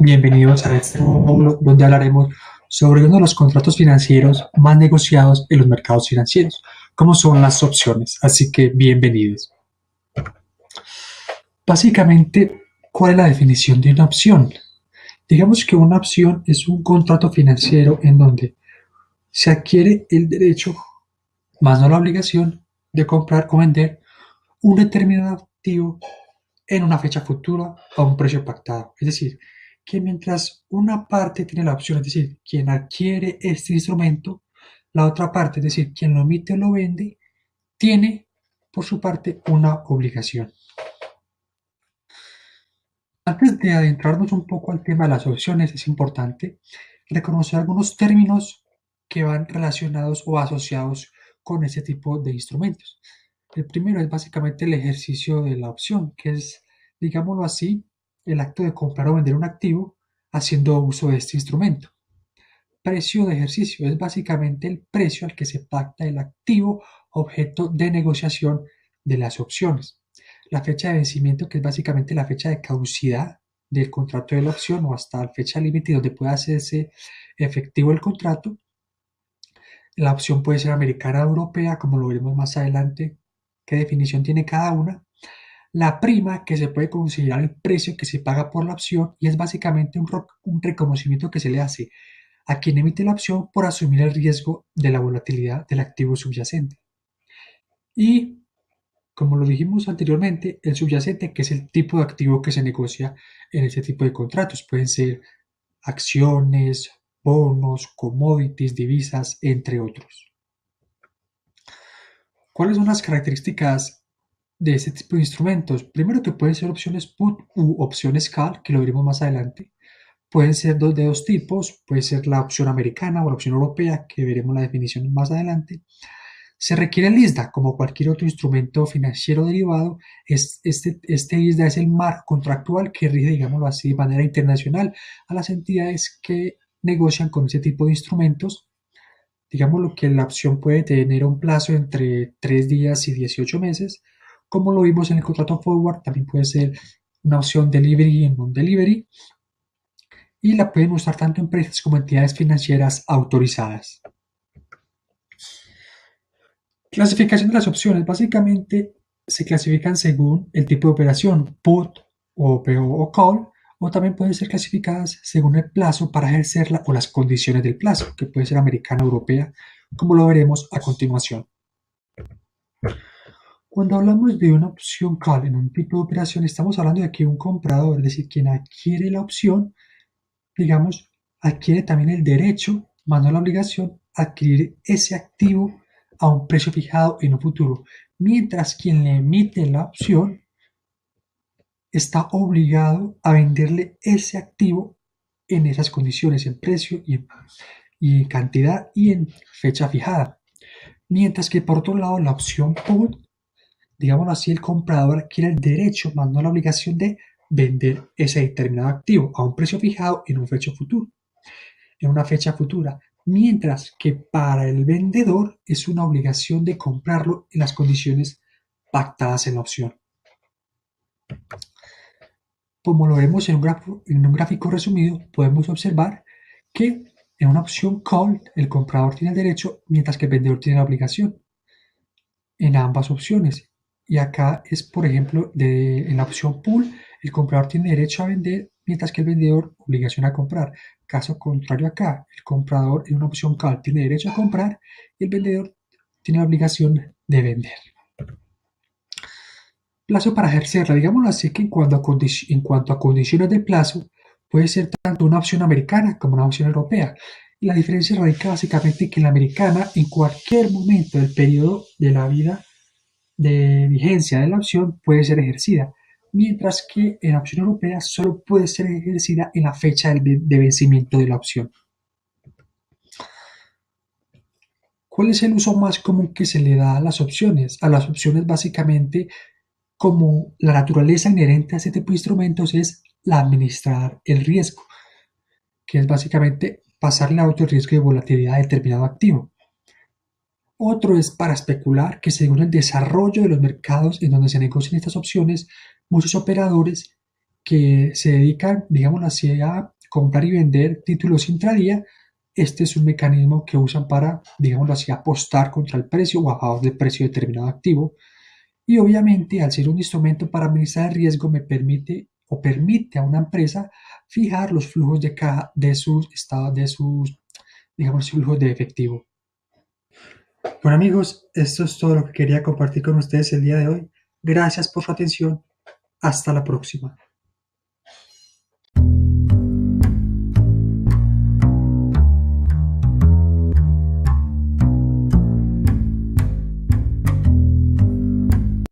Bienvenidos a este nuevo módulo donde hablaremos sobre uno de los contratos financieros más negociados en los mercados financieros, como son las opciones. Así que bienvenidos. Básicamente, ¿cuál es la definición de una opción? Digamos que una opción es un contrato financiero en donde se adquiere el derecho, más no la obligación, de comprar o vender un determinado activo en una fecha futura a un precio pactado. Es decir, que mientras una parte tiene la opción, es decir, quien adquiere este instrumento, la otra parte, es decir, quien lo emite o lo vende, tiene por su parte una obligación. Antes de adentrarnos un poco al tema de las opciones, es importante reconocer algunos términos que van relacionados o asociados con este tipo de instrumentos. El primero es básicamente el ejercicio de la opción, que es, digámoslo así, el acto de comprar o vender un activo haciendo uso de este instrumento. Precio de ejercicio es básicamente el precio al que se pacta el activo objeto de negociación de las opciones. La fecha de vencimiento, que es básicamente la fecha de caducidad del contrato de la opción o hasta la fecha límite donde pueda hacerse efectivo el contrato. La opción puede ser americana o europea, como lo veremos más adelante, qué definición tiene cada una. La prima, que se puede considerar el precio que se paga por la opción y es básicamente un reconocimiento que se le hace a quien emite la opción por asumir el riesgo de la volatilidad del activo subyacente. Y, como lo dijimos anteriormente, el subyacente, que es el tipo de activo que se negocia en este tipo de contratos. Pueden ser acciones, bonos, commodities, divisas, entre otros. ¿Cuáles son las características de este tipo de instrumentos? Primero, que pueden ser opciones put u opciones call, que lo veremos más adelante. Pueden ser de dos tipos, puede ser la opción americana o la opción europea, que veremos la definición más adelante. Se requiere el ISDA, como cualquier otro instrumento financiero derivado. Este ISDA es el marco contractual que rige, digámoslo así, de manera internacional a las entidades que negocian con ese tipo de instrumentos. Digámoslo que la opción puede tener un plazo entre 3 días y 18 meses, como lo vimos en el contrato forward. También puede ser una opción delivery y non-delivery, y la pueden usar tanto empresas como entidades financieras autorizadas. Clasificación de las opciones. Básicamente se clasifican según el tipo de operación, put o PO o call, o también pueden ser clasificadas según el plazo para ejercerla o las condiciones del plazo, que puede ser americana o europea, como lo veremos a continuación. Cuando hablamos de una opción call en un tipo de operación, estamos hablando de que un comprador, es decir, quien adquiere la opción, digamos, adquiere también el derecho, más no la obligación, a adquirir ese activo a un precio fijado en un futuro, mientras quien le emite la opción está obligado a venderle ese activo en esas condiciones, en precio y en cantidad y en fecha fijada. Mientras que por otro lado la opción put, digámoslo así, el comprador adquiere el derecho, más no la obligación de vender ese determinado activo a un precio fijado en un fecha futuro, en una fecha futura, mientras que para el vendedor es una obligación de comprarlo en las condiciones pactadas en la opción. Como lo vemos en un gráfico resumido, podemos observar que en una opción call el comprador tiene el derecho, mientras que el vendedor tiene la obligación en ambas opciones. Y acá es, por ejemplo, en la opción pool, el comprador tiene derecho a vender, mientras que el vendedor obligación a comprar. Caso contrario acá, el comprador en una opción call tiene derecho a comprar y el vendedor tiene la obligación de vender. Plazo para ejercerla, digámoslo así, que en cuanto a condiciones del plazo, puede ser tanto una opción americana como una opción europea. Y la diferencia radica básicamente en que la americana, en cualquier momento del periodo de la vida de vigencia de la opción, puede ser ejercida, mientras que en la opción europea solo puede ser ejercida en la fecha de vencimiento de la opción. ¿Cuál es el uso más común que se le da a las opciones? A las opciones básicamente, como la naturaleza inherente a este tipo de instrumentos es la administrar el riesgo, que es básicamente pasarle a otro riesgo de volatilidad a determinado activo. Otro es para especular, que según el desarrollo de los mercados en donde se negocian estas opciones, muchos operadores que se dedican, digámoslo así, a comprar y vender títulos intradía. Este es un mecanismo que usan para, digámoslo así, apostar contra el precio o a favor del precio de determinado activo. Y obviamente, al ser un instrumento para administrar el riesgo, me permite o permite a una empresa fijar los flujos de caja de sus estados, de sus, digamos, flujos de efectivo. Bueno amigos, esto es todo lo que quería compartir con ustedes el día de hoy. Gracias por su atención. Hasta la próxima.